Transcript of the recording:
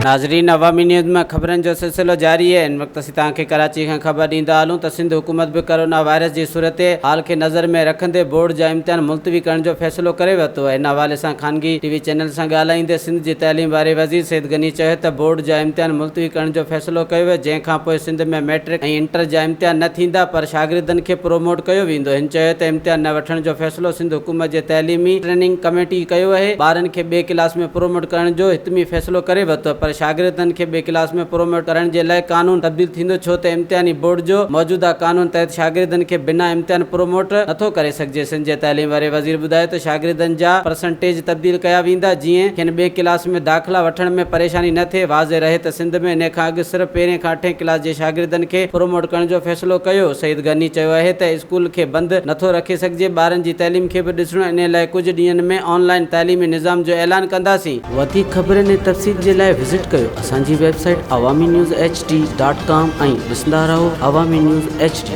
नाज़रीन, अवामी न्यूज़ में ख़बरनि जो सिलसिलो जारी है। इन वक्त असीं तव्हांखे कराची खां ख़बर ॾींदा हलूं त सिंध हुकूमत भी कोरोना वायरस की सूरत हाल के नज़र में रखंदे बोर्ड जा इम्तिहान मुलतवी करण जो फ़ैसिलो करे वरितो आहे। इन हवाले से ख़ानगी टीवी चैनल से ॻाल्हाईंदे सिंध जी तइलीम वारे वज़ीर सैयद गनी चयो त बोर्ड जा इम्तिहान मुलतवी करण जो फ़ैसिलो कयो वियो, जंहिंखां पोइ सिंध में मैट्रिक ऐं इंटर जा इम्तिहान न थींदा पर शागिर्दनि खे प्रोमोट कयो वेंदो। हिन चयो त इम्तिहान न वठण जो फ़ैसिलो सिंध हुकूमत जे तइलीमी ट्रेनिंग कमेटी कयो आहे। ॿारनि खे ॿिए क्लास में प्रोमोट करण जो हितमी फ़ैसिलो करे वरितो, पर शागिर्दनि खे ॿिए क्लास में प्रोमोट करण जे लाइ कानून तब्दील थींदो, छो त इम्तिहानी बोर्ड जो मौजूदा कानून तहत शागिर्दनि खे बिना इम्तिहान प्रोमोट नथो करे सघिजे। सिंध जे तइलीम वारे वज़ीर ॿुधायो त शागिर्दनि जा परसेंटेज तब्दील कया वेंदा, जीअं खेनि ॿिए क्लास में दाख़िला वठण में परेशानी न थिए। वाज़े रहे त सिंध में इन खां अॻु सिर्फ़ पहिरें खां 8 क्लास जे शागिर्दनि खे प्रोमोट करण जो फ़ैसिलो कयो। सईद गनी चयो आहे त स्कूल खे बंदि नथो रखे सघिजे, ॿारनि जी तइलीम खे बि ॾिसणो, इन लाइ कुझु ॾींहंनि में ऑनलाइन तइलीमी निज़ाम जो ऐलान कंदासीं। वधीक ख़बरनि ऐं तफ़सील जे लाइ विज़िट कयो असांजी वेबसाइट awamiNewsHD.com ऐं ॾिसंदा रहो अवामी न्यूज़ HD।